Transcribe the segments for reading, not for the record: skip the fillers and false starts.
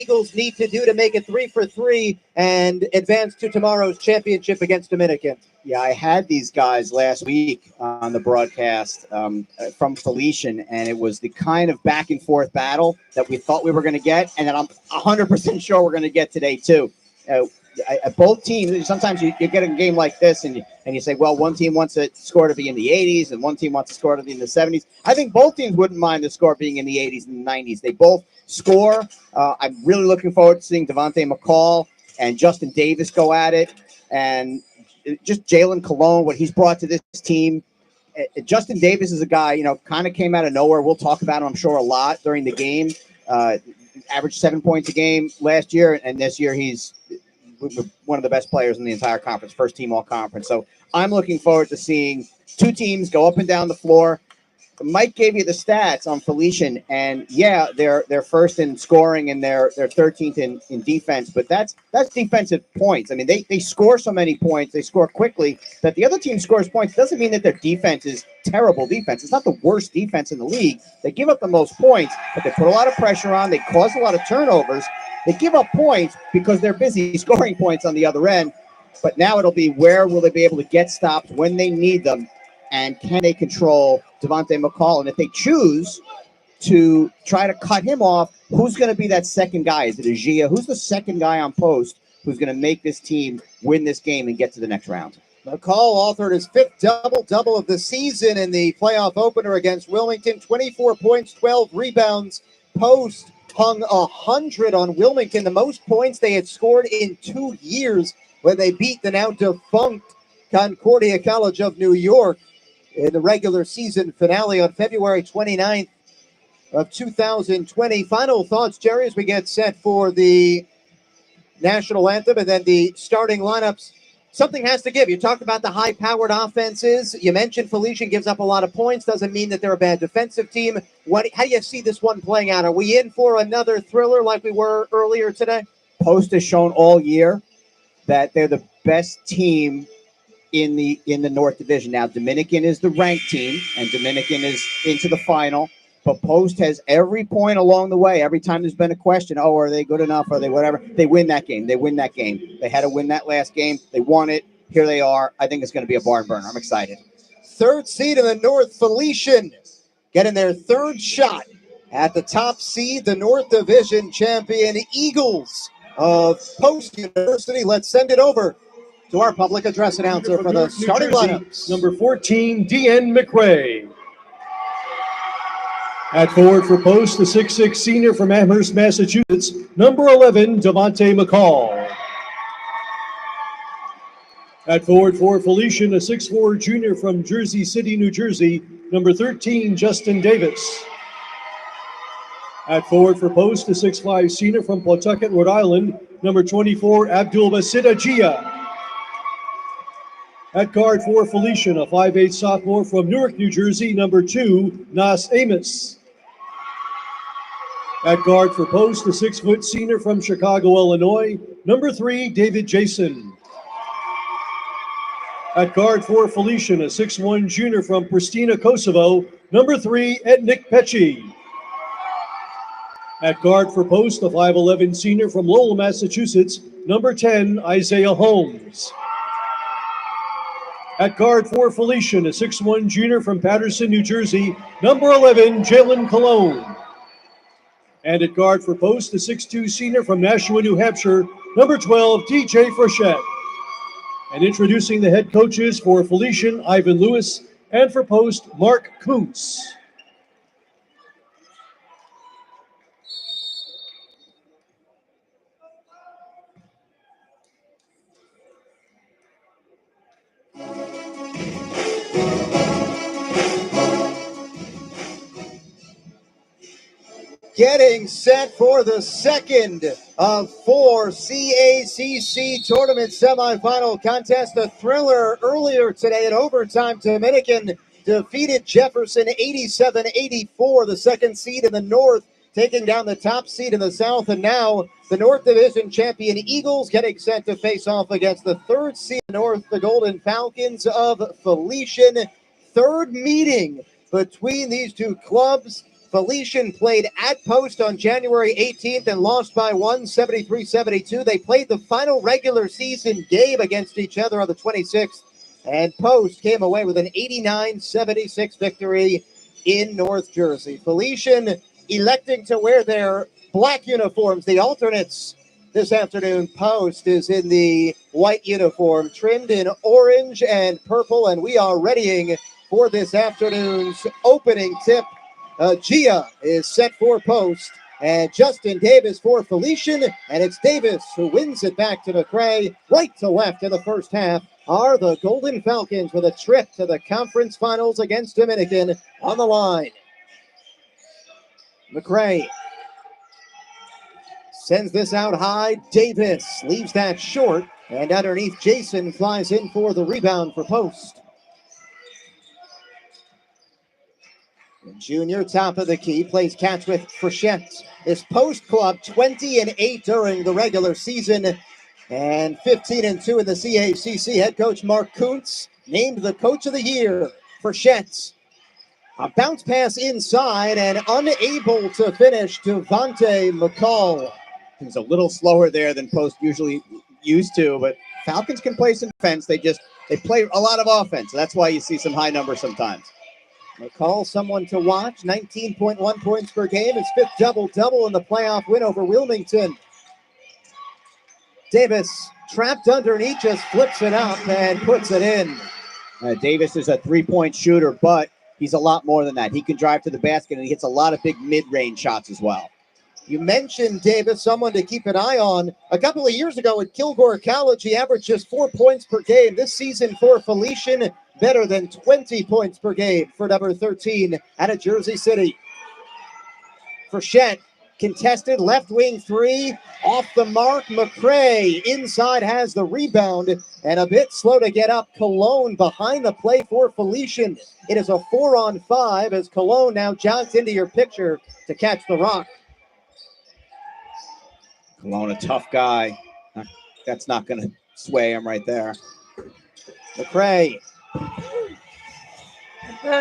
Eagles need to do to make it 3 for 3 and advance to tomorrow's championship against Dominican? Yeah, I had these guys last week on the broadcast from Felician, and it was the kind of back and forth battle that we thought we were going to get, and that I'm 100% sure we're going to get today, too. Both teams, sometimes you get a game like this and you say, well, one team wants a score to be in the 80s and one team wants a score to be in the 70s. I think both teams wouldn't mind the score being in the 80s and the 90s. They both score. I'm really looking forward to seeing Devontae McCall and Justin Davis go at it. And just Jalen Cologne, what he's brought to this team. Justin Davis is a guy, kind of came out of nowhere. We'll talk about him, I'm sure, a lot during the game. Averaged 7 points a game last year, and this year he's one of the best players in the entire conference, first team all conference. So I'm looking forward to seeing two teams go up and down the floor. Mike gave you the stats on Felician, and yeah, they're first in scoring and they're 13th in defense, but that's defensive points. I mean, they score so many points, they score quickly, that the other team scores points. Doesn't mean that their defense is terrible defense. It's not the worst defense in the league. They give up the most points, but they put a lot of pressure on. They cause a lot of turnovers. They give up points because they're busy scoring points on the other end. But now it'll be, where will they be able to get stops when they need them? And can they control Devontae McCall? And if they choose to try to cut him off, who's going to be that second guy? Is it Agia? Who's the second guy on post who's going to make this team win this game and get to the next round? McCall authored his fifth double-double of the season in the playoff opener against Wilmington. 24 points, 12 rebounds. Post hung 100 on Wilmington, the most points they had scored in 2 years when they beat the now defunct Concordia College of New York in the regular season finale on February 29th of 2020. Final thoughts, Jerry, as we get set for the national anthem and then the starting lineups. Something has to give. You talked about the high-powered offenses. You mentioned Felician gives up a lot of points. Doesn't mean that they're a bad defensive team. How do you see this one playing out? Are we in for another thriller like we were earlier today? Post has shown all year that they're the best team in the North Division. Now, Dominican is the ranked team, and Dominican is into the final. But Post has every point along the way. Every time there's been a question, are they good enough? Are they whatever? They win that game. They had to win that last game. They won it. Here they are. I think it's going to be a barn burner. I'm excited. Third seed in the North, Felician, getting their third shot at the top seed, the North Division champion Eagles of Post University. Let's send it over to our public address announcer for the starting lineups. Number 14, D.N. McRae. At forward for Post, the 6'6" senior from Amherst, Massachusetts, number 11, Devontae McCall. At forward for Felician, a 6'4" junior from Jersey City, New Jersey, number 13, Justin Davis. At forward for Post, a 6'5" senior from Pawtucket, Rhode Island, number 24, Abdul Basit Agia. At guard for Felician, a 5'8" sophomore from Newark, New Jersey, number 2, Nas Amos. At guard for Post, a 6' senior from Chicago, Illinois, number 3, David Jason. At guard for Felician, a 6'1" junior from Pristina, Kosovo, number 3, Etnik Pechi. At guard for Post, a 5'11" senior from Lowell, Massachusetts, number 10, Isaiah Holmes. At guard for Felician, a 6'1" junior from Paterson, New Jersey, number 11, Jalen Cologne. And at guard for Post, a 6'2" senior from Nashua, New Hampshire, number 12, TJ Frechette. And introducing the head coaches for Felician, Ivan Lewis, and for Post, Mark Kuntz. Getting set for the second of 4 CACC tournament semifinal contest. A thriller earlier today in overtime. Dominican defeated Jefferson 87-84, the second seed in the North, taking down the top seed in the South. And now the North Division champion Eagles getting set to face off against the third seed in the North, the Golden Falcons of Felician. Third meeting between these two clubs. Felician played at Post on January 18th and lost by 173-72. They played the final regular season game against each other on the 26th, and Post came away with an 89-76 victory in North Jersey. Felician electing to wear their black uniforms, the alternates this afternoon. Post is in the white uniform, trimmed in orange and purple, and we are readying for this afternoon's opening tip. Gia is set for Post, and Justin Davis for Felician, and it's Davis who wins it back to McCray. Right to left in the first half are the Golden Falcons with a trip to the conference finals against Dominican on the line. McCray sends this out high. Davis leaves that short, and underneath Jason flies in for the rebound for Post. Junior, top of the key, plays catch with Frechette. His Post club 20-8 during the regular season and 15-2 in the CACC. Head coach Mark Kuntz named the coach of the year. Frechette, a bounce pass inside and unable to finish. Devontae McCall. He's a little slower there than Post usually used to, but Falcons can play some defense. They play a lot of offense. So that's why you see some high numbers sometimes. McCall, someone to watch. 19.1 points per game. His fifth double-double in the playoff win over Wilmington. Davis, trapped underneath, just flips it up and puts it in. Davis is a three-point shooter, but he's a lot more than that. He can drive to the basket, and he hits a lot of big mid-range shots as well. You mentioned Davis, someone to keep an eye on. A couple of years ago at Kilgore College, he averaged just 4 points per game. This season for Felician, better than 20 points per game for number 13 out of Jersey City. Frechette, contested left wing three, off the mark. McCray inside has the rebound, and a bit slow to get up. Cologne behind the play for Felician. It is a 4-on-5 as Cologne now jogs into your picture to catch the rock. Cologne, a tough guy. That's not going to sway him right there. McCray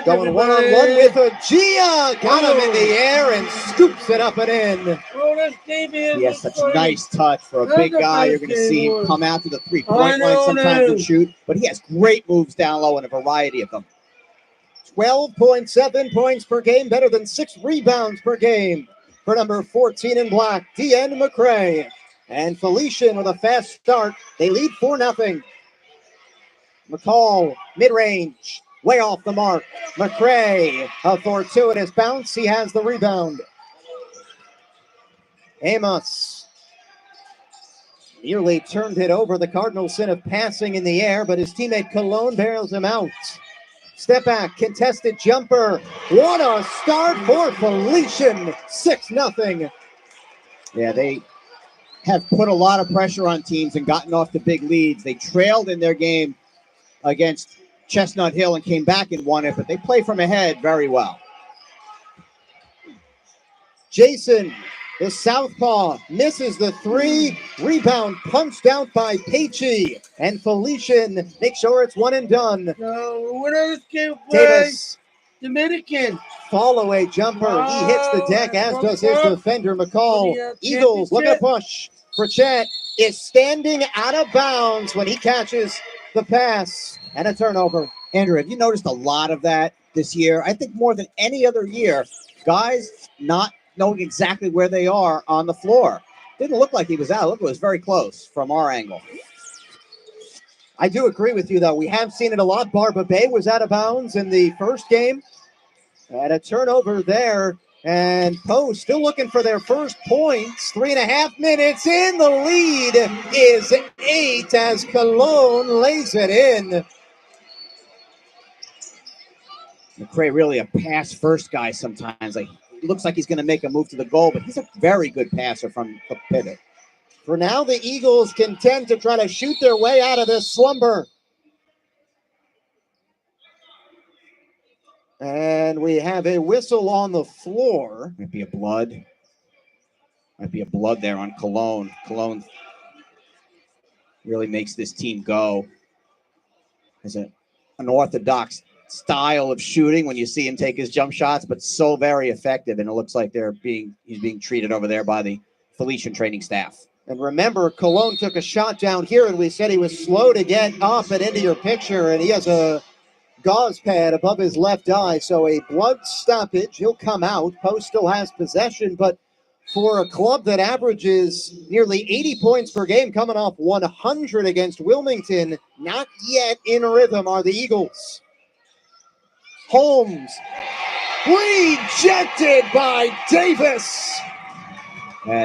going one-on-one with a Gia. Got him in the air and scoops it up and in. He has such nice touch for a big guy. You're going to see him come out to the three-point line sometimes and shoot, but he has great moves down low and a variety of them. 12.7 points per game, better than 6 rebounds per game for number 14 in black, DN McCray. And Felician with a fast start. They lead 4-0. McCall, mid-range, way off the mark. McCray, a fortuitous bounce. He has the rebound. Amos nearly turned it over. The Cardinals sin of passing in the air, but his teammate Cologne bails him out. Step back, contested jumper. What a start for Felician. 6-0. Yeah, they have put a lot of pressure on teams and gotten off to big leads. They trailed in their game against Chestnut Hill and came back and won it, but they play from ahead very well. Jason, the southpaw, misses the three. Rebound punched out by Peachy. And Felician makes sure it's one and done. No, what else can Davis, Dominican. fall-away jumper. He hits the deck, as does his defender, McCall. Eagles look at push. Frechette is standing out of bounds when he catches the pass. And a turnover. Andrew, have you noticed a lot of that this year? I think more than any other year, guys not knowing exactly where they are on the floor. Didn't look like he was out. Look, it was very close from our angle. I do agree with you, though. We have seen it a lot. Barba Bay was out of bounds in the first game. And a turnover there. And Post still looking for their first points. 3.5 minutes in. The lead is 8 as Cologne lays it in. McCray really a pass-first guy sometimes. It looks like he's going to make a move to the goal, but he's a very good passer from the pivot. For now, the Eagles contend to try to shoot their way out of this slumber. And we have a whistle on the floor. Might be a blood. Might be a blood there on Cologne. Cologne really makes this team go as an orthodox style of shooting when you see him take his jump shots, but so very effective. And it looks like he's being treated over there by the Felician training staff. And remember, Cologne took a shot down here, and we said he was slow to get up and into your picture, and he has a gauze pad above his left eye, so a blood stoppage. He'll come out. Post still has possession, but for a club that averages nearly 80 points per game, coming off 100 against Wilmington, not yet in rhythm are the Eagles. Holmes, rejected by Davis.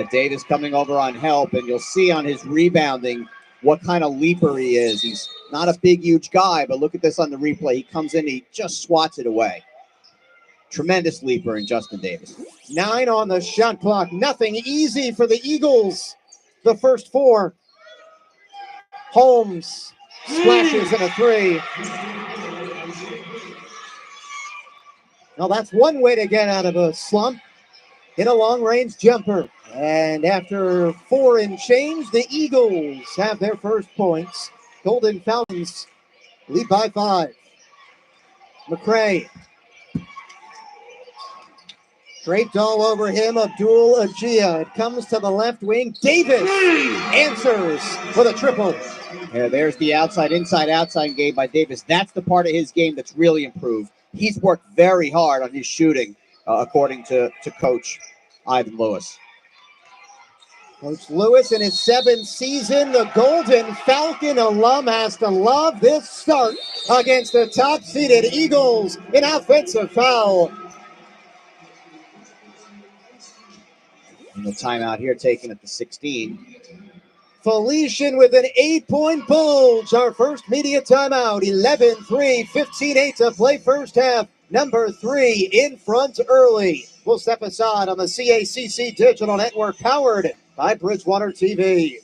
Davis coming over on help, and you'll see on his rebounding what kind of leaper he is. He's not a big, huge guy, but look at this on the replay. He comes in, he just swats it away. Tremendous leaper in Justin Davis. 9 on the shot clock. Nothing easy for the Eagles. The first 4. Holmes splashes in a 3. Well, that's one way to get out of a slump. In a long-range jumper. And after 4 and change, the Eagles have their first points. Golden Falcons lead by 5. McCray. Draped all over him, Abdul Ajia. It comes to the left wing. Davis answers with a triple. Yeah, there's the outside game by Davis. That's the part of his game that's really improved. He's worked very hard on his shooting, according to Coach Ivan Lewis. Coach Lewis in his 7th season, the Golden Falcon alum has to love this start against the top-seeded Eagles. An offensive foul. And the timeout here taken at the 16. Felician with an 8-point bulge. Our first media timeout. 11-3, 15-8 to play first half. Number 3 in front early. We'll step aside on the CACC Digital Network, powered by Bridgewater TV.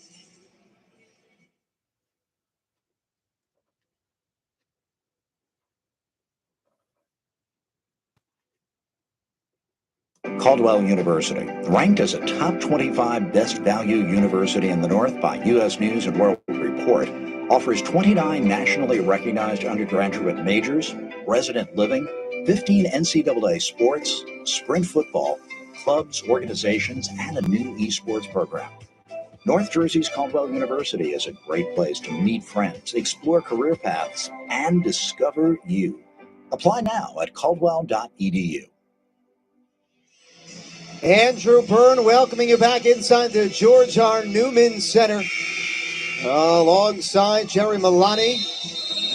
Caldwell University, ranked as a top 25 best value university in the North by U.S. News and World Report, offers 29 nationally recognized undergraduate majors, resident living, 15 NCAA sports, sprint football, clubs, organizations, and a new esports program. North Jersey's Caldwell University is a great place to meet friends, explore career paths, and discover you. Apply now at caldwell.edu. Andrew Byrne welcoming you back inside the George R. Newman Center. Alongside Jerry Milani,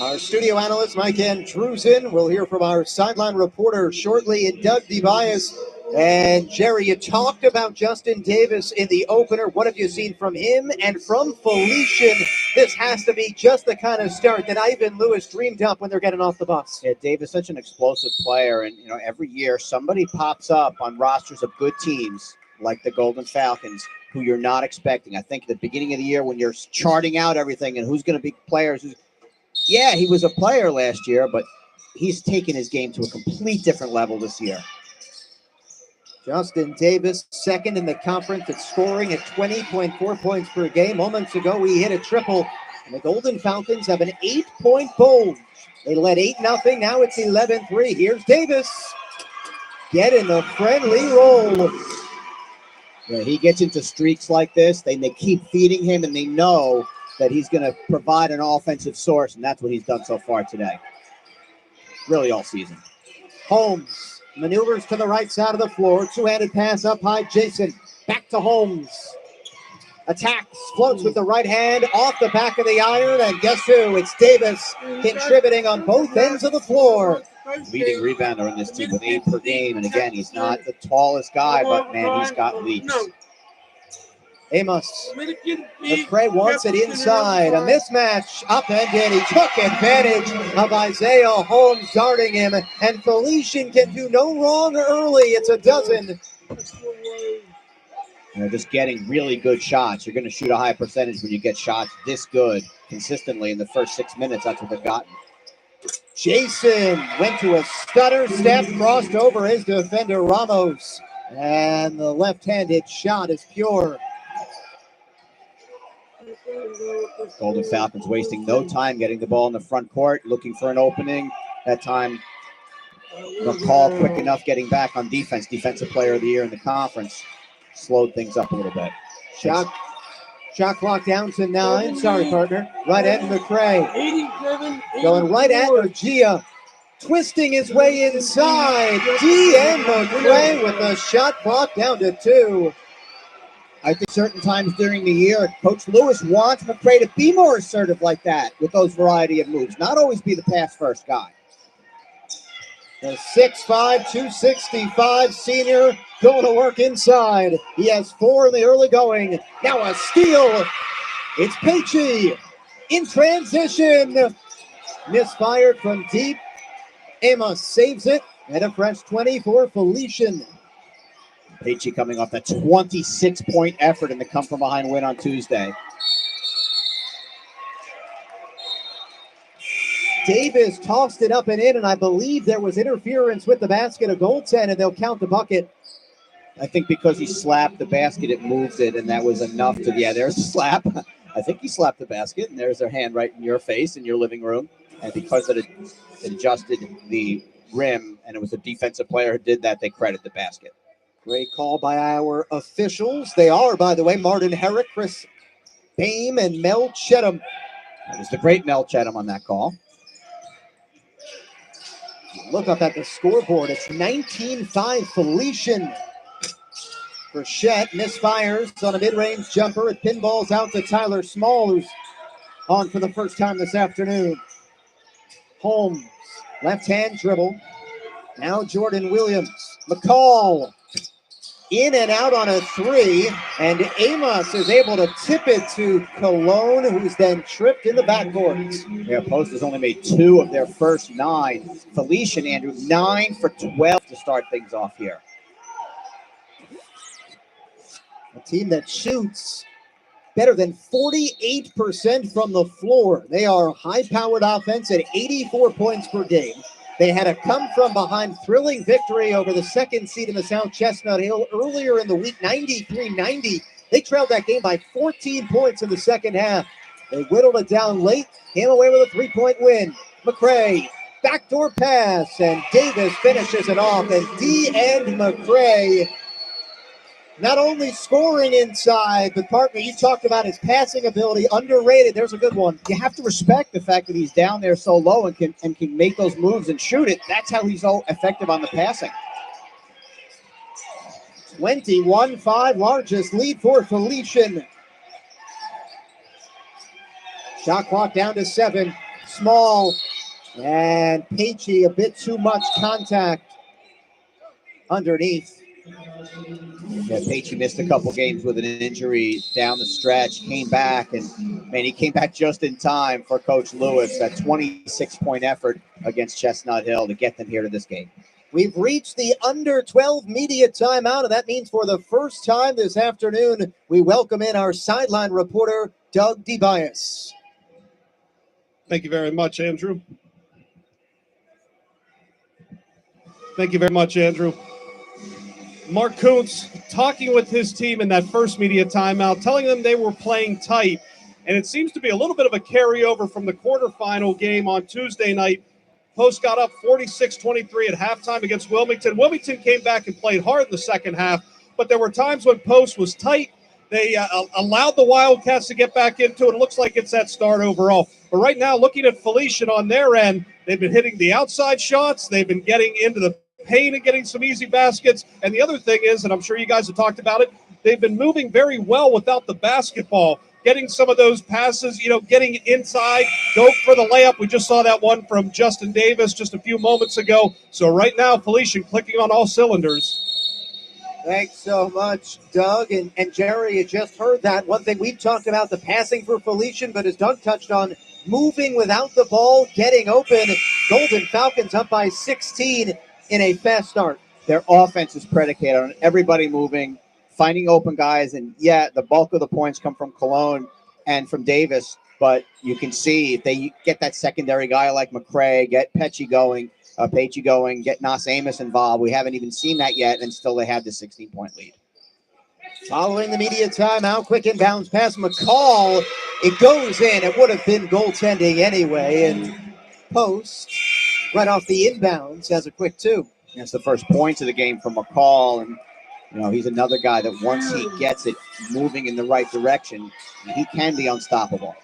our studio analyst Mike Andrewson. We'll hear from our sideline reporter shortly, and Doug DeBias. And Jerry, you talked about Justin Davis in the opener. What have you seen from him and from Felician? This has to be just the kind of start that Ivan Lewis dreamed up when they're getting off the bus. Yeah, Davis, such an explosive player. And, every year somebody pops up on rosters of good teams like the Golden Falcons who you're not expecting. I think at the beginning of the year when you're charting out everything and who's going to be players. Yeah, he was a player last year, but he's taken his game to a complete different level this year. Justin Davis, second in the conference at scoring at 20.4 points per game. Moments ago, we hit a triple, and the Golden Falcons have an 8-point bulge. They led 8-0. Now it's 11-3. Here's Davis. Getting a friendly roll. Yeah, he gets into streaks like this. They keep feeding him, and they know that he's going to provide an offensive source, and that's what he's done so far today. Really all season. Holmes maneuvers to the right side of the floor. Two-handed pass up high. Jason back to Holmes. Attacks, floats with the right hand off the back of the iron. And guess who? It's Davis contributing on both ends of the floor. Leading rebounder on this team with 8 per game. And again, he's not the tallest guy, but man, he's got leaps. Amos. McCray wants it inside. A mismatch upended. He took advantage of Isaiah Holmes darting him. And Felician can do no wrong early. It's a dozen. Just getting really good shots. You're going to shoot a high percentage when you get shots this good consistently in the first 6 minutes. That's what they've gotten. Jason went to a stutter step, crossed over his defender Ramos. And the left-handed shot is pure. Golden Falcons wasting no time getting the ball in the front court, looking for an opening. That time, McCall quick enough getting back on defense. Defensive player of the year in the conference. Slowed things up a little bit. Shot clock down to 9. Sorry, partner. Right end McCray. 87. Going right at Gia. Twisting his way inside. D.N. McCray with the shot clock down to 2. I think certain times during the year, Coach Lewis wants McCray to be more assertive like that with those variety of moves. Not always be the pass-first guy. The 6'5", 265 senior going to work inside. He has 4 in the early going. Now a steal. It's Peachy in transition. Misfired from deep. Amos saves it. And a French 20 for Felician. Peachy coming off a 26-point effort in the come-from-behind win on Tuesday. Davis tossed it up and in, and I believe there was interference with the basket, a goaltend, and they'll count the bucket. I think because he slapped the basket, it moved it, and that was enough to, yeah, there's a slap. I think he slapped the basket, and there's their hand right in your face in your living room. And because it adjusted the rim, and it was a defensive player who did that, they credit the basket. Great call by our officials. They are, by the way, Martin Herrick, Chris Bame, and Mel Chedham. That was the great Mel Chedham on that call. Look up at the scoreboard. It's 19-5 Felician. Frechette misfires on a mid-range jumper. It pinballs out to Tyler Small, who's on for the first time this afternoon. Holmes, left-hand dribble. Now Jordan Williams. McCall in and out on a 3. And Amos is able to tip it to Cologne, who's then tripped in the backcourt. Yeah, Post has only made 2 of their first 9. Felician, Andrew, 9 for 12 to start things off here. A team that shoots better than 48% from the floor. They are high-powered offense at 84 points per game. They had a come-from-behind thrilling victory over the second seed in the South Chestnut Hill earlier in the week, 93-90. They trailed that game by 14 points in the second half. They whittled it down late, came away with a 3-point win. McCray, backdoor pass, and Davis finishes it off. And D.N. McCray not only scoring inside, but partner, you talked about his passing ability, underrated. There's a good one. You have to respect the fact that he's down there so low and can make those moves and shoot it. That's how he's so effective on the passing. 21-5, largest lead for Felician. Shot clock down to 7. Small, and Peachy, a bit too much contact underneath. Yeah, Peachy missed a couple games with an injury down the stretch, came back, and man, he came back just in time for Coach Lewis. That 26-point effort against Chestnut Hill to get them here to this game. We've reached the under 12 media timeout, and that means for the first time this afternoon, we welcome in our sideline reporter, Doug DeBias. Thank you very much, Andrew. Thank you very much, Andrew. Mark Kuntz talking with his team in that first media timeout, telling them they were playing tight. And it seems to be a little bit of a carryover from the quarterfinal game on Tuesday night. Post got up 46-23 at halftime against Wilmington. Wilmington came back and played hard in the second half, but there were times when Post was tight. They allowed the Wildcats to get back into it. It looks like it's that start overall. But right now, looking at Felician on their end, they've been hitting the outside shots. They've been getting into the paint and getting some easy baskets. And the other thing is, and I'm sure you guys have talked about it, they've been moving very well without the basketball, getting some of those passes, getting inside, go for the layup. We just saw that one from Justin Davis just a few moments ago. So right now, Felician clicking on all cylinders. Thanks so much, Doug. And Jerry, you just heard that. One thing we've talked about, the passing for Felician, but as Doug touched on, moving without the ball, getting open. Golden Falcons up by 16 in a fast start. Their offense is predicated on everybody moving, finding open guys, and yeah, the bulk of the points come from Cologne and from Davis, but you can see if they get that secondary guy like McCray, get Peachy going, get Nas Amos involved. We haven't even seen that yet, and still they have the 16-point lead. Following the media timeout, quick inbounds pass McCall. It goes in. It would have been goaltending anyway, and Post right off the inbounds has a quick 2. That's the first points of the game from McCall, and he's another guy that once he gets it moving in the right direction, he can be unstoppable.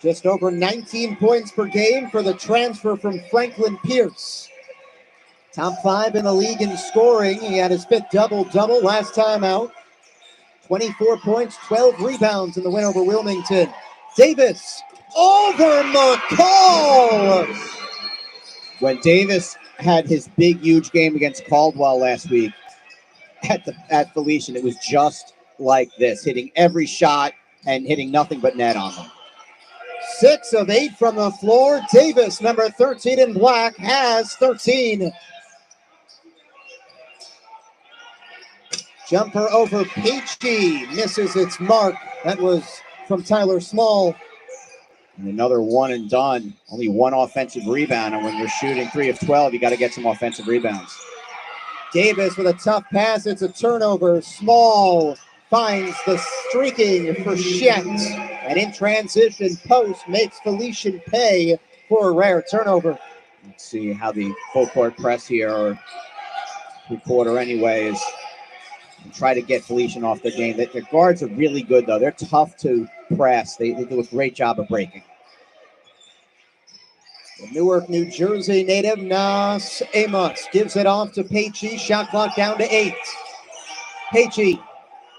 Just over 19 points per game for the transfer from Franklin Pierce. Top 5 in the league in scoring. He had his 5th double-double last time out. 24 points, 12 rebounds in the win over Wilmington. Davis over McCall. When Davis had his big, huge game against Caldwell last week at Felician, it was just like this, hitting every shot and hitting nothing but net on them. 6 of 8 from the floor. Davis, number 13 in black, has 13. Jumper over Peachy, misses its mark. That was from Tyler Small. And another one and done. Only one offensive rebound. And when you're shooting 3 of 12, you got to get some offensive rebounds. Davis with a tough pass. It's a turnover. Small finds the streaking for Shet. And in transition, Post makes Felician pay for a rare turnover. Let's see how the full court press here, or 3-quarter anyway, is. And try to get Felician off the game. Their guards are really good, though. They're tough to press. They do a great job of breaking. The Newark, New Jersey native Nas Amos gives it off to Peachy. Shot clock down to 8. Peachy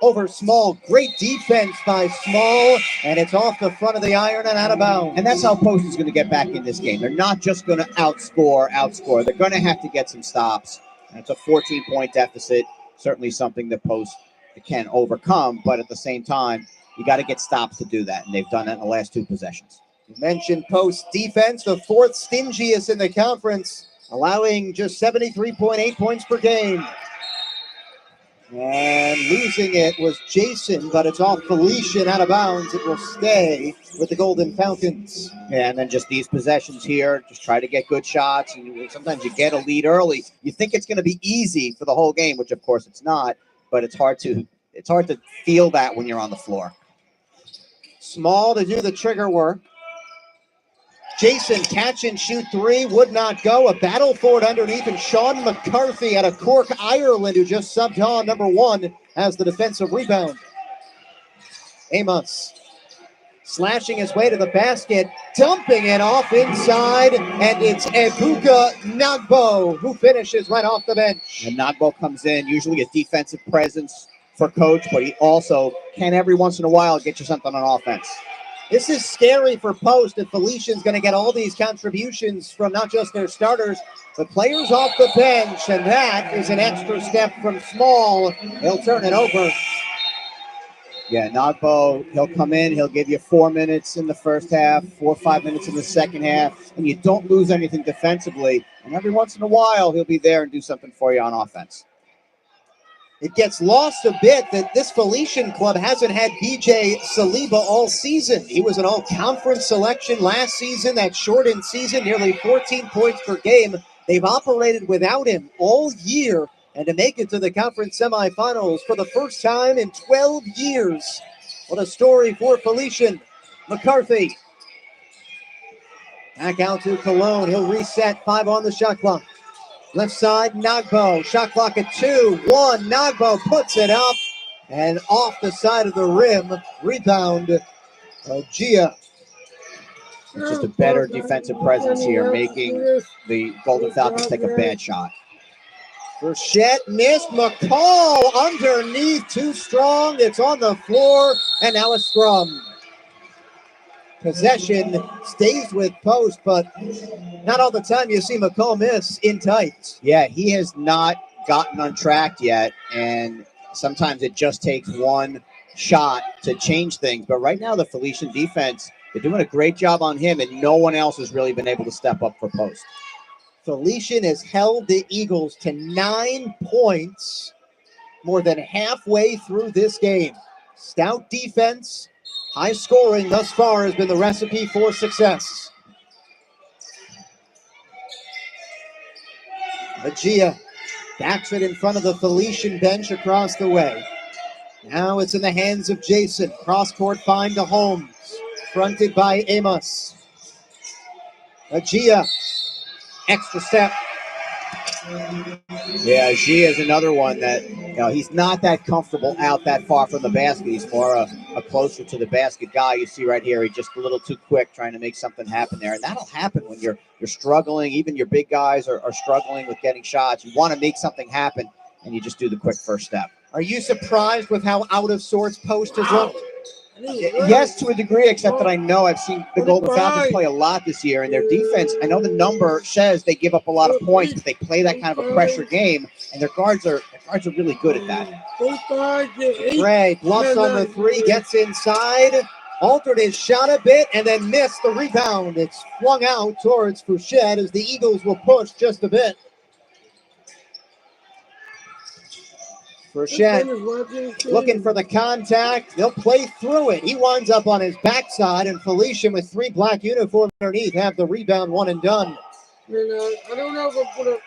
over Small. Great defense by Small, and it's off the front of the iron and out of bounds. And that's how Post is going to get back in this game. They're not just going to outscore. They're going to have to get some stops. And it's a 14-point deficit. Certainly something that Post can overcome, but at the same time, you got to get stops to do that, and they've done that in the last 2 possessions. You mentioned Post defense, the 4th stingiest in the conference, allowing just 73.8 points per game. And losing it was Jason, but it's off Felician, out of bounds. It will stay with the Golden Falcons. Yeah, and then just these possessions here, just try to get good shots. And sometimes you get a lead early. You think it's going to be easy for the whole game, which of course it's not. But it's hard to feel that when you're on the floor. Small to do the trigger work. Jason, catch and shoot 3, would not go. A battle for it underneath, and Sean McCarthy out of Cork, Ireland, who just subbed on number 1, has the defensive rebound. Amos slashing his way to the basket, dumping it off inside, and it's Ebuka Nagbo who finishes right off the bench. And Nagbo comes in, usually a defensive presence for coach, but he also can every once in a while get you something on offense. This is scary for Post if Felician's going to get all these contributions from not just their starters, but players off the bench, and that is an extra step from Small. He'll turn it over. Yeah, Nagbo, he'll come in, he'll give you 4 minutes in the first half, 4 or 5 minutes in the second half, and you don't lose anything defensively. And every once in a while, he'll be there and do something for you on offense. It gets lost a bit that this Felician club hasn't had BJ Saliba all season. He was an all-conference selection last season, that shortened season, nearly 14 points per game. They've operated without him all year, and to make it to the conference semifinals for the first time in 12 years. What a story for Felician. McCarthy. Back out to Cologne. He'll reset, 5 on the shot clock. Left side, Nagbo. Shot clock at 2. 1. Nagbo puts it up and off the side of the rim. Rebound, Gia. It's just a better defensive presence here, making the Golden Falcons take a bad shot. Burchett missed. McCall underneath, too strong. It's on the floor, and now a scrum. Possession stays with Post, but not all the time you see McCall miss in tight. Yeah, he has not gotten on track yet, and sometimes it just takes one shot to change things. But right now, the Felician defense, they're doing a great job on him, and no one else has really been able to step up for Post. Felician has held the Eagles to 9 points more than halfway through this game. Stout defense. High scoring thus far has been the recipe for success. Agia backs it in front of the Felician bench across the way. Now it's in the hands of Jason. Cross-court find to Holmes. Fronted by Amos. Agia extra step. Yeah, Xi is another one that, he's not that comfortable out that far from the basket. He's more a closer to the basket guy. You see right here, he's just a little too quick trying to make something happen there. And that'll happen when you're struggling. Even your big guys are struggling with getting shots. You want to make something happen, and you just do the quick first step. Are you surprised with how out of sorts Post has looked? Yes, to a degree, except that I know I've seen the Golden Falcons play a lot this year, and their defense, I know the number says they give up a lot of points, but they play that kind of a pressure game, and their guards are really good at that. Gray bluffs on the three, gets inside, altered his shot a bit, and then missed the rebound. It's flung out towards Fouchette as the Eagles will push just a bit. Fouchette looking for the contact. They'll play through it. He winds up on his backside, and Felician with 3 black uniforms underneath have the rebound, one and done. I don't know if I'm gonna.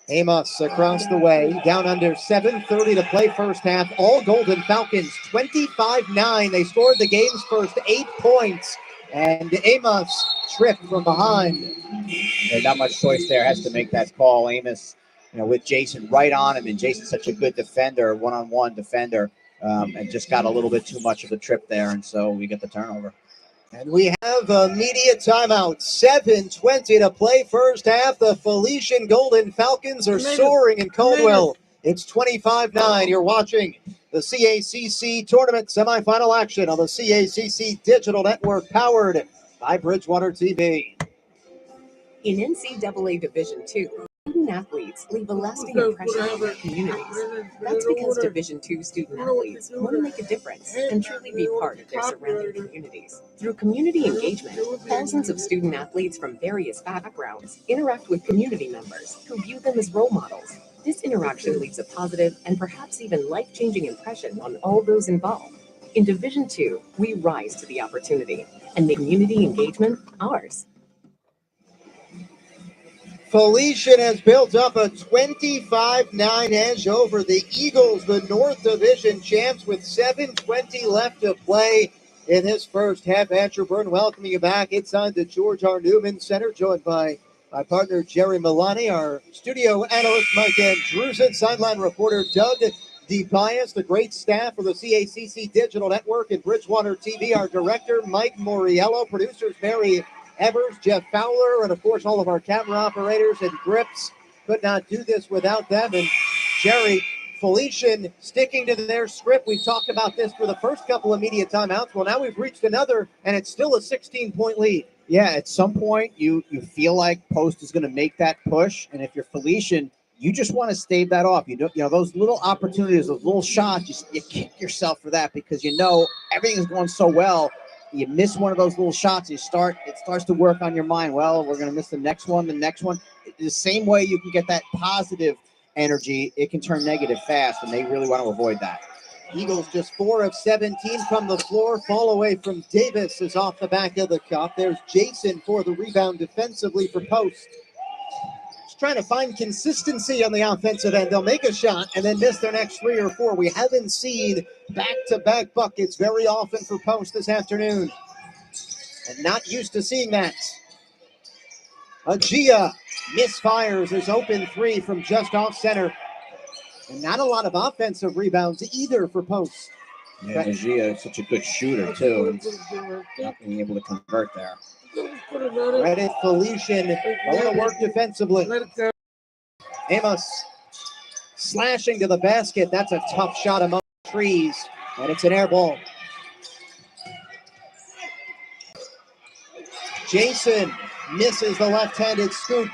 Amos across the way, down under 7:30 to play first half. All Golden Falcons, 25-9. They scored the game's first 8 points, and Amos tripped from behind. There's not much choice there. Has to make that call. Amos, with Jason right on him, and Jason's such a good defender, one-on-one defender, and just got a little bit too much of a trip there, and so we get the turnover. And we have a media timeout. 7:20 to play first half. The Felician Golden Falcons are soaring in Caldwell. It's 25-9. You're watching the CACC tournament semifinal action on the CACC Digital Network, powered by Bridgewater TV. In NCAA Division II, student athletes leave a lasting impression on their communities. That's because Division II student athletes want to make a difference and truly be part of their surrounding communities. Through community engagement, thousands of student athletes from various backgrounds interact with community members who view them as role models. This interaction leaves a positive and perhaps even life-changing impression on all those involved. In Division II, we rise to the opportunity and make community engagement ours. Felician has built up a 25-9 edge over the Eagles, the North Division champs, with 7:20 left to play in this first half. Andrew Byrne welcoming you back inside the George R. Newman Center, joined by my partner Jerry Milani, our studio analyst Mike Andrusen, sideline reporter Doug DePias, the great staff of the CACC Digital Network and Bridgewater TV, our director Mike Moriello, producers Mary Evers, Jeff Fowler, and of course all of our camera operators and grips. Could not do this without them. And Jerry, Felician sticking to their script. We've talked about this for the first couple of media timeouts. Well, now we've reached another, and it's still a 16-point lead. Yeah, at some point you feel like Post is going to make that push, and if you're Felician, you just want to stave that off. Those little opportunities, those little shots, you kick yourself for that because everything's going so well. You miss one of those little shots, it starts to work on your mind. Well, we're going to miss the next one. The same way you can get that positive energy, it can turn negative fast, and they really want to avoid that. Eagles just 4 of 17 from the floor. Fall away from Davis is off the back of the cup. There's Jason for the rebound defensively for Post. Just trying to find consistency on the offensive end. They'll make a shot and then miss their next 3 or 4. We haven't seen back-to-back buckets very often for Post this afternoon, and not used to seeing that. Agia misfires his open 3 from just off center. And not a lot of offensive rebounds either for Post. Yeah, Agia is such a good shooter, too. Not being able to convert there. Reddit Felician going to work defensively. Amos slashing to the basket. That's a tough shot among trees, and it's an air ball. Jason misses the left-handed scoop.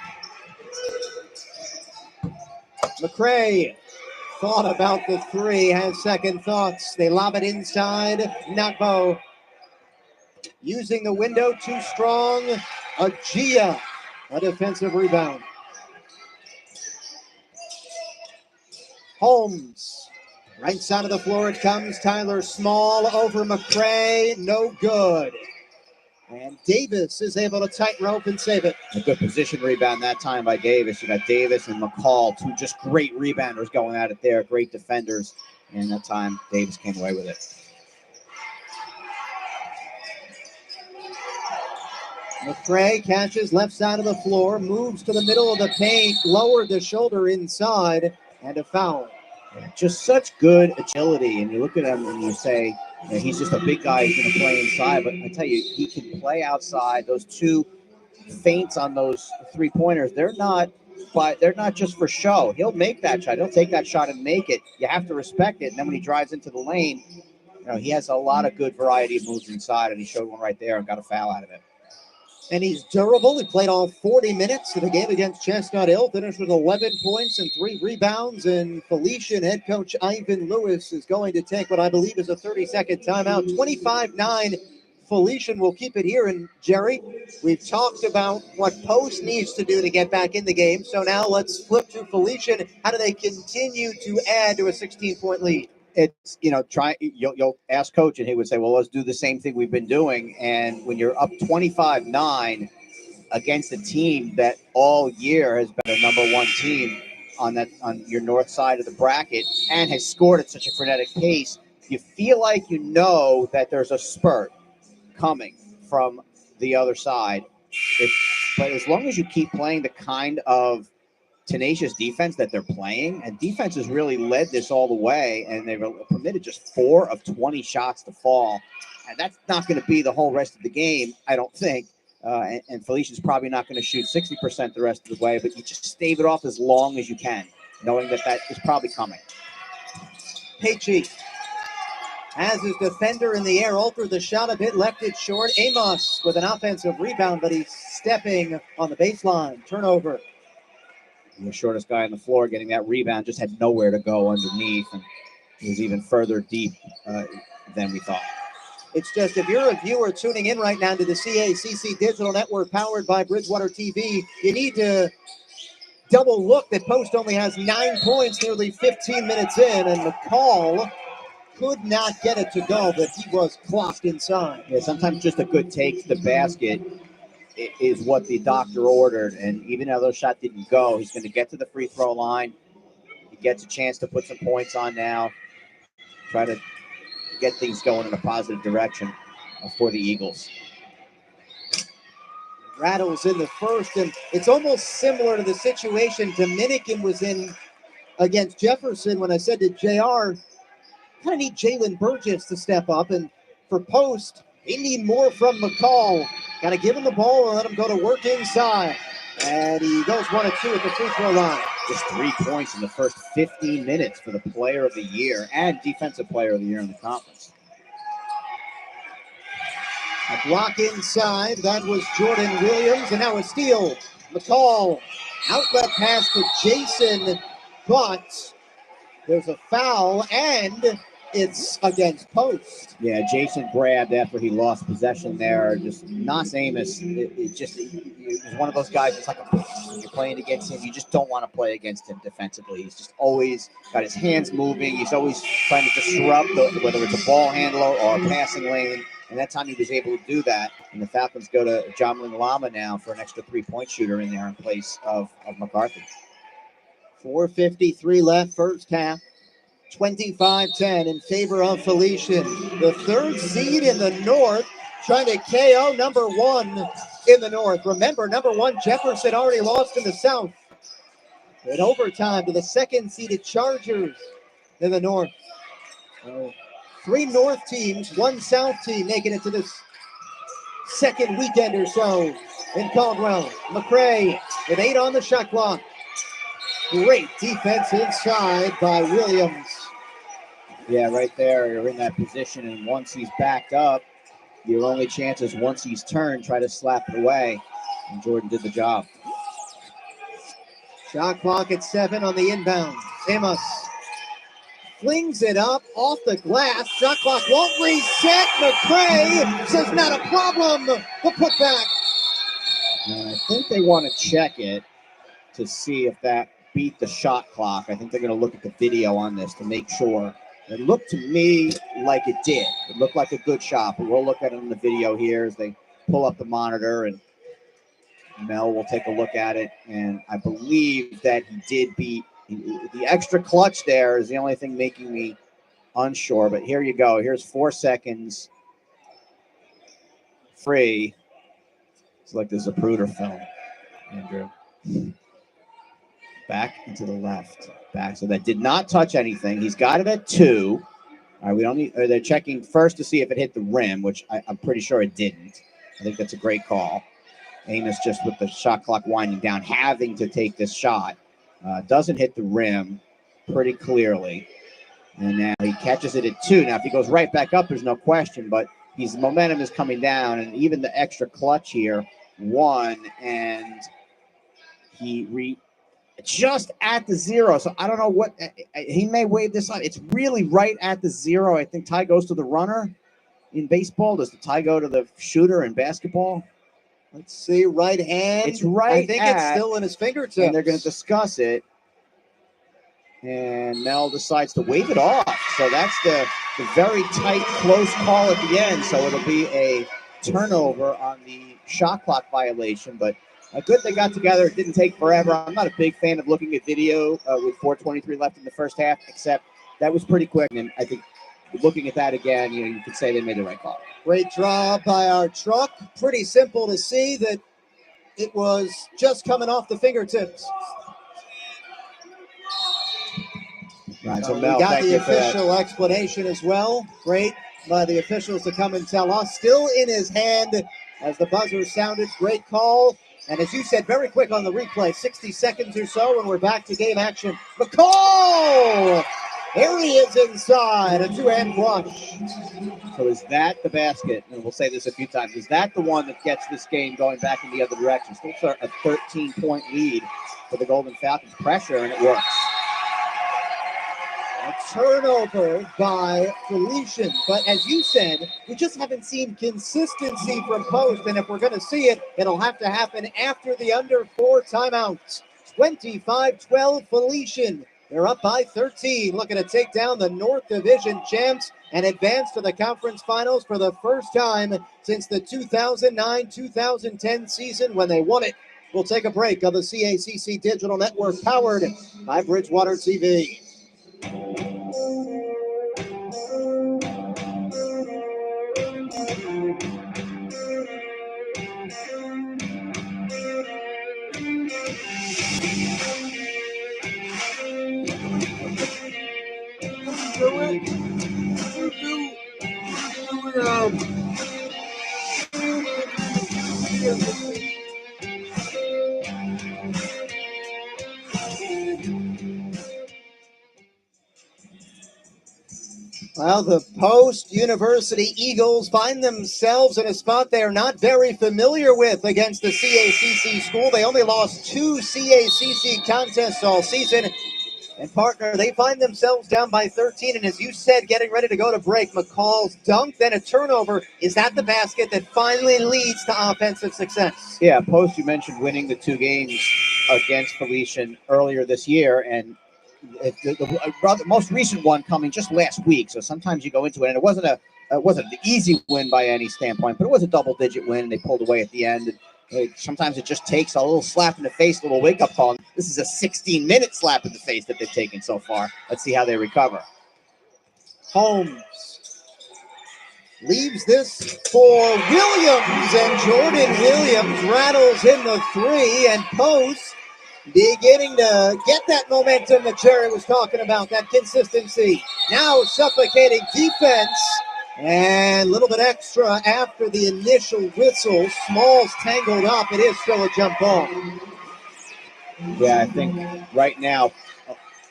McCray thought about the 3, has second thoughts. They lob it inside. Nakbo using the window, too strong. Agia, a defensive rebound. Holmes, right side of the floor it comes. Tyler Small over McCray, no good. And Davis is able to tightrope and save it. A good position rebound that time by Davis. You got Davis and McCall, 2 just great rebounders going at it there, great defenders. And that time, Davis came away with it. McCray catches left side of the floor, moves to the middle of the paint, lowered the shoulder inside, and a foul. Just such good agility, and you look at him and you say, he's just a big guy. He's going to play inside, but I tell you, he can play outside. Those two feints on those 3-pointers, they're not just for show. He'll make that shot. He'll take that shot and make it. You have to respect it. And then when he drives into the lane, he has a lot of good variety of moves inside, and he showed one right there and got a foul out of it. And he's durable. He played all 40 minutes of the game against Chestnut Hill, finished with 11 points and 3 rebounds. And Felician head coach Ivan Lewis is going to take what I believe is a 30-second timeout. 25-9. Felician will keep it here. And Jerry, we've talked about what Post needs to do to get back in the game. So now let's flip to Felician. How do they continue to add to a 16-point lead? It's, you'll ask coach and he would say, well, let's do the same thing we've been doing. And when you're up 25-9 against a team that all year has been a number one team on your north side of the bracket and has scored at such a frenetic pace, you feel like that there's a spurt coming from the other side. But as long as you keep playing the kind of tenacious defense that they're playing, and defense has really led this all the way, and they've permitted just 4 of 20 shots to fall, and that's not going to be the whole rest of the game, I don't think. And Felicia's probably not going to shoot 60% the rest of the way, but you just stave it off as long as you can, knowing that is probably coming. Pacey has his defender in the air, altered the shot a bit, left it short. Amos with an offensive rebound, but he's stepping on the baseline. Turnover. The shortest guy on the floor getting that rebound, just had nowhere to go underneath, and he was even further deep than we thought. It's just, if you're a viewer tuning in right now to the CACC Digital Network powered by Bridgewater TV, you need to double look that Post only has 9 points, nearly 15 minutes in, and McCall could not get it to go, but he was clocked inside. Yeah, sometimes just a good take to the basket is what the doctor ordered, and even though those shots didn't go, he's going to get to the free throw line. He gets a chance to put some points on now, try to get things going in a positive direction for the Eagles. Rattles in the first, and it's almost similar to the situation Dominican was in against Jefferson when I said to JR, kind of need Jalen Burgess to step up, and for Post, they need more from McCall. Got to give him the ball and let him go to work inside. And he goes 1 of 2 at the free throw line. Just 3 points in the first 15 minutes for the player of the year and defensive player of the year in the conference. A block inside. That was Jordan Williams. And now a steal. McCall. Outlet pass to Jason. But there's a foul, and it's against Post. Yeah, Jason grabbed after he lost possession there. Just Nas Amos, he's one of those guys. It's like when you're playing against him, you just don't want to play against him defensively. He's just always got his hands moving. He's always trying to disrupt, whether it's a ball handler or a passing lane. And that time he was able to do that. And the Falcons go to Jamlin Lama now for an extra 3-point shooter in there in place of McCarthy. 4:53 left, first half. 25-10 in favor of Felician. The 3rd seed in the North trying to KO number 1 in the North. Remember, number 1 Jefferson already lost in the South. In overtime to the 2nd seeded Chargers in the North. 3 North teams, 1 South team making it to this second weekend or so in Caldwell. McCray with 8 on the shot clock. Great defense inside by Williams. Yeah, right there. You're in that position, and once he's backed up, your only chance is once he's turned, try to slap it away. And Jordan did the job. Shot clock at 7 on the inbound. Amos flings it up off the glass. Shot clock won't reset. McCray says not a problem. The putback. I think they want to check it to see if that beat the shot clock. I think they're going to look at the video on this to make sure. It looked to me like it did. It looked like a good shot, but we'll look at it in the video here as they pull up the monitor, and Mel will take a look at it. And I believe that he did beat. The extra clutch there is the only thing making me unsure, but here you go. Here's 4 seconds free. It's like the Zapruder film, Andrew. Back and to the left. Back. So that did not touch anything. He's got it at 2. All right, we don't need. They're checking first to see if it hit the rim, which I'm pretty sure it didn't. I think that's a great call. Amos just with the shot clock winding down, having to take this shot. Doesn't hit the rim pretty clearly. And now he catches it at 2. Now, if he goes right back up, there's no question, but his momentum is coming down, and even the extra clutch here, 1, and he just at the 0. So I don't know what he may wave this on. It's really right at the 0. I think tie goes to the runner in baseball. Does the tie go to the shooter in basketball? Let's see, right hand. It's right. I think it's still in his fingertips. And they're going to discuss it. And Mel decides to wave it off. So that's the very tight, close call at the end. So it'll be a turnover on the shot clock violation. But good they got together. It didn't take forever. I'm not a big fan of looking at video with 4:23 left in the first half, except that was pretty quick. And I think looking at that again, you could say they made the right call. Great draw by our truck. Pretty simple to see that it was just coming off the fingertips. Right, so Mel, we got the thank you official explanation as well. Great by the officials to come and tell us. Still in his hand as the buzzer sounded. Great call. And as you said, very quick on the replay, 60 seconds or so, and we're back to game action. McCall! Here he is inside, a two-hand flush. So is that the basket? And we'll say this a few times. Is that the one that gets this game going back in the other direction? Still a 13-point lead for the Golden Falcons. Pressure, and it works. A turnover by Felician. But as you said, we just haven't seen consistency from post. And if we're going to see it, it'll have to happen after the under 4 timeouts. 25-12 Felician. They're up by 13, looking to take down the North Division champs and advance to the conference finals for the first time since the 2009-2010 season when they won it. We'll take a break on the CACC Digital Network powered by Bridgewater TV. Well, the post-University Eagles find themselves in a spot they are not very familiar with against the CACC school. They only lost 2 CACC contests all season. And, partner, they find themselves down by 13. And as you said, getting ready to go to break, McCall's dunk, then a turnover. Is that the basket that finally leads to offensive success? Yeah, Post, you mentioned winning the 2 games against Felician earlier this year. And the most recent one coming just last week. So sometimes you go into it, and it wasn't an easy win by any standpoint, but it was a double-digit win, and they pulled away at the end. And sometimes it just takes a little slap in the face, a little wake-up call. This is a 16-minute slap in the face that they've taken so far. Let's see how they recover. Holmes leaves this for Williams, and Jordan Williams rattles in the 3, and Post beginning to get that momentum that Jerry was talking about, that consistency. Now suffocating defense, and a little bit extra after the initial whistle. Smalls tangled up. It is still a jump ball. Yeah, I think right now,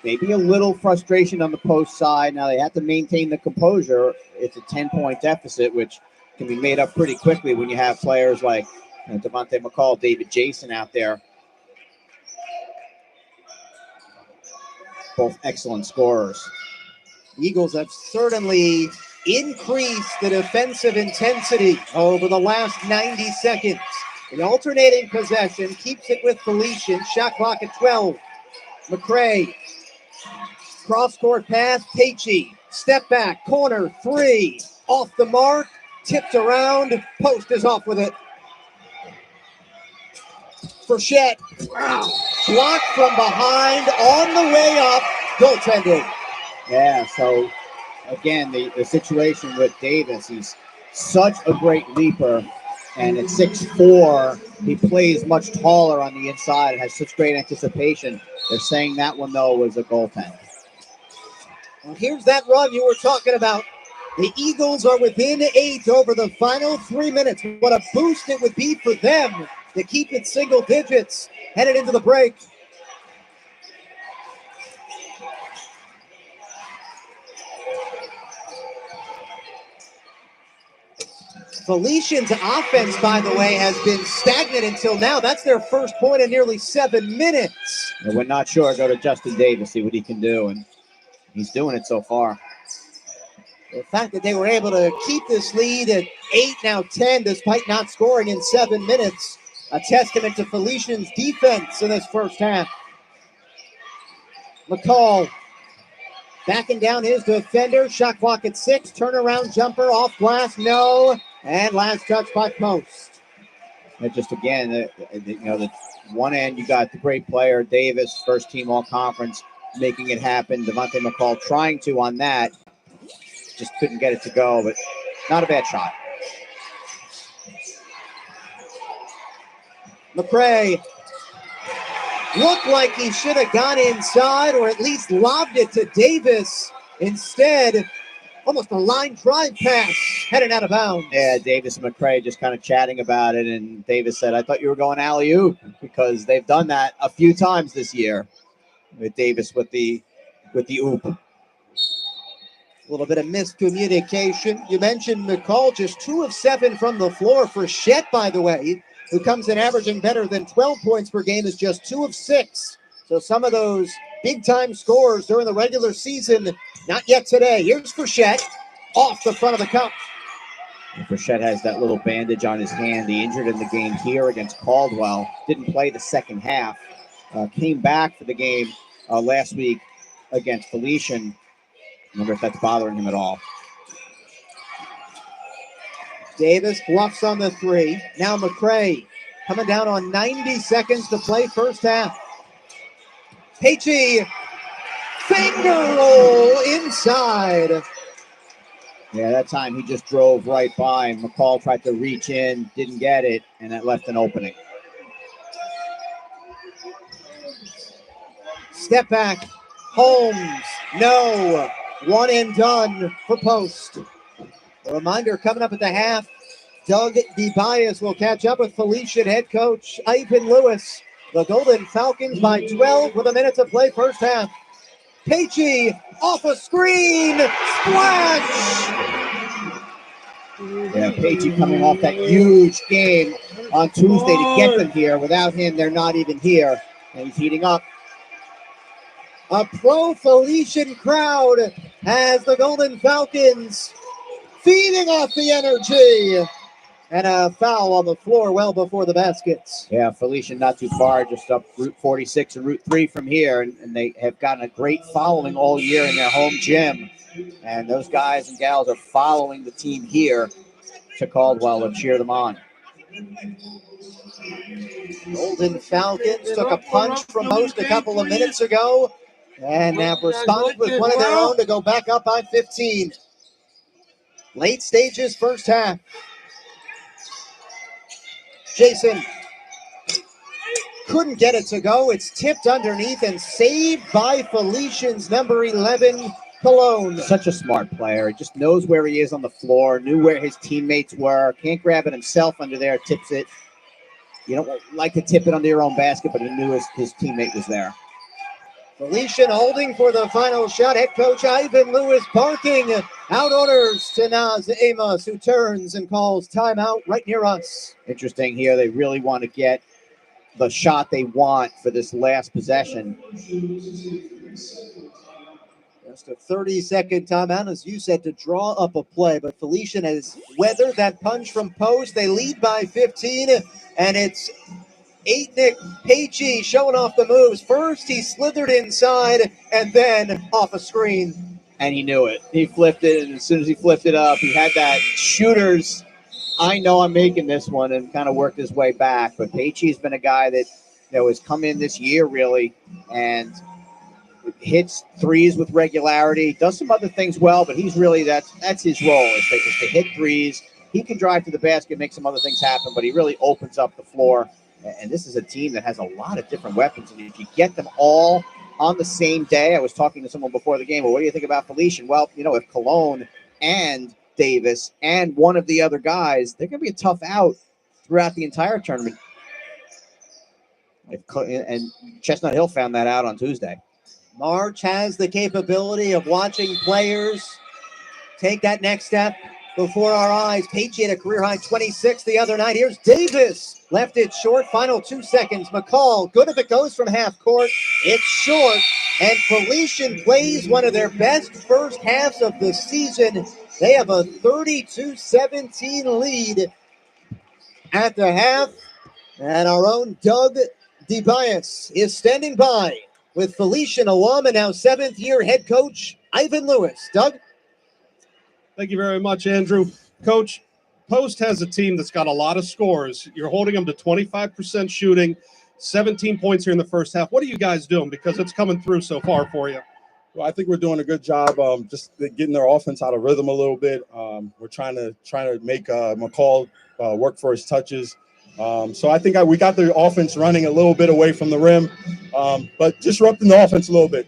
maybe a little frustration on the Post side. Now they have to maintain the composure. It's a 10-point deficit, which can be made up pretty quickly when you have players like Devontae McCall, David Jason out there. Both excellent scorers. Eagles have certainly increased the defensive intensity over the last 90 seconds. The alternating possession keeps it with Felician. Shot clock at 12. McCray. Cross-court pass. Pacey. Step back. Corner. 3. Off the mark. Tipped around. Post is off with it. Frechette. Wow. Blocked from behind. On the way up. Goaltending. Yeah, so again, the situation with Davis, he's such a great leaper, And at 6'4", he plays much taller on the inside and has such great anticipation. They're saying that one, though, was a goaltend. Well, here's that run you were talking about. The Eagles are within 8 over the final 3 minutes. What a boost it would be for them to keep it single digits headed into the break. Felician's offense, by the way, has been stagnant until now. That's their first point in nearly 7 minutes. And we're not sure. Go to Justin Davis, see what he can do, and he's doing it so far. The fact that they were able to keep this lead at 8, now 10, despite not scoring in 7 minutes, a testament to Felician's defense in this first half. McCall backing down his defender. Shot clock at 6. Turnaround jumper off glass. No. And last touch by Post. And just again, the one end, you got the great player, Davis, first team all conference, making it happen. Devontae McCall trying to on that. Just couldn't get it to go, but not a bad shot. McCray looked like he should have gone inside or at least lobbed it to Davis. Instead, almost a line drive pass headed out of bounds. Yeah, Davis and McCray just kind of chatting about it, and Davis said, I thought you were going alley-oop, because they've done that a few times this year with Davis with the oop. A little bit of miscommunication. You mentioned McCall, just 2 of 7 from the floor. For Shet, by the way, who comes in averaging better than 12 points per game, is just 2 of 6. So some of those big-time scores during the regular season, not yet today. Here's Frechette off the front of the cup. Frechette has that little bandage on his hand. He injured in the game here against Caldwell. Didn't play the second half. Came back for the game last week against Felician. I wonder if that's bothering him at all. Davis bluffs on the 3. Now McCray coming down on 90 seconds to play first half. Pacey, finger roll inside. Yeah, that time he just drove right by him. McCall tried to reach in, didn't get it, and that left an opening. Step back. Holmes, no. 1 and done for Post. A reminder coming up at the half, Doug DeBias will catch up with Felician head coach Ivan Lewis. The Golden Falcons by 12 with a minute to play first half. Pacey off a screen, splash! Yeah, Pacey coming off that huge game on Tuesday to get them here. Without him, they're not even here. And he's heating up. A pro-Felician crowd has the Golden Falcons feeding off the energy. And a foul on the floor well before the baskets. Yeah, Felician not too far, just up Route 46 and Route 3 from here. And they have gotten a great following all year in their home gym. And those guys and gals are following the team here to Caldwell to cheer them on. Golden Falcons took a punch from Post a couple of minutes ago and have responded with one of their own to go back up by 15. Late stages, first half. Jason couldn't get it to go. It's tipped underneath and saved by Felician's number 11, Cologne. Such a smart player. He just knows where he is on the floor, knew where his teammates were, can't grab it himself under there, tips it. You don't like to tip it under your own basket, but he knew his teammate was there. Felician holding for the final shot. Head coach Ivan Lewis barking out orders to Naz Amos, who turns and calls timeout right near us. Interesting here. They really want to get the shot they want for this last possession. Just a 30-second timeout, as you said, to draw up a play. But Felician has weathered that punch from Post. They lead by 15, and it's Nick Pacey showing off the moves. First, he slithered inside, and then off a screen. And he knew it. He flipped it, and as soon as he flipped it up, he had that shooter's, I know I'm making this one, and kind of worked his way back. But Pacey's been a guy that has come in this year, really, and hits threes with regularity, does some other things well, but he's really, that's his role, is to hit threes, he can drive to the basket, make some other things happen, but he really opens up the floor. And this is a team that has a lot of different weapons. And if you get them all on the same day, I was talking to someone before the game, well, what do you think about Felician? Well, if Cologne and Davis and one of the other guys, they're going to be a tough out throughout the entire tournament. And Chestnut Hill found that out on Tuesday. March has the capability of watching players take that next step before our eyes. Paige had a career-high 26 the other night. Here's Davis. Left it short. Final 2 seconds. McCall, good if it goes from half court. It's short. And Felician plays one of their best first halves of the season. They have a 32-17 lead at the half. And our own Doug DeBias is standing by with Felician alum and now seventh-year head coach Ivan Lewis. Doug? Thank you very much, Andrew. Coach, Post has a team that's got a lot of scores. You're holding them to 25% shooting, 17 points here in the first half. What are you guys doing? Because it's coming through so far for you. Well, I think we're doing a good job just getting their offense out of rhythm a little bit. We're trying to make McCall work for his touches. So I think we got the offense running a little bit away from the rim, but disrupting the offense a little bit.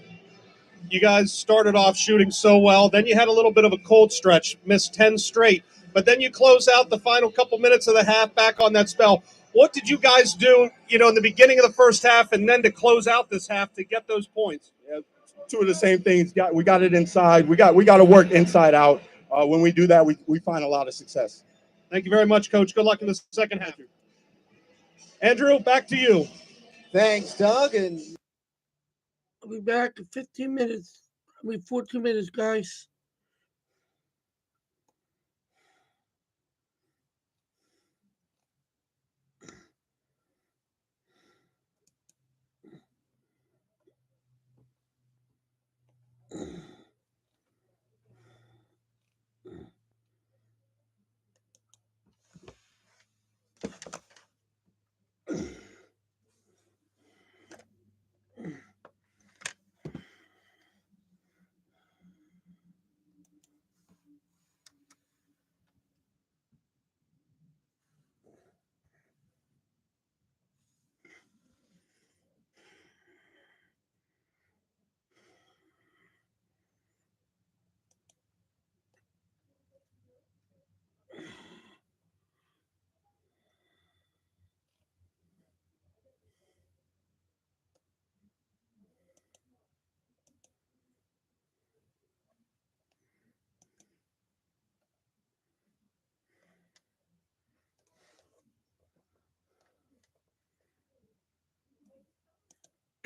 You guys started off shooting so well. Then you had a little bit of a cold stretch, missed 10 straight. But then you close out the final couple minutes of the half back on that spell. What did you guys do, in the beginning of the first half and then to close out this half to get those points? Yeah, two of the same things. We got it inside. We got to work inside out. When we do that, we find a lot of success. Thank you very much, Coach. Good luck in the second half. Andrew, back to you. Thanks, Doug. And I'll be back in 15 minutes. 14 minutes, guys.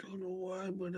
Don't know why, but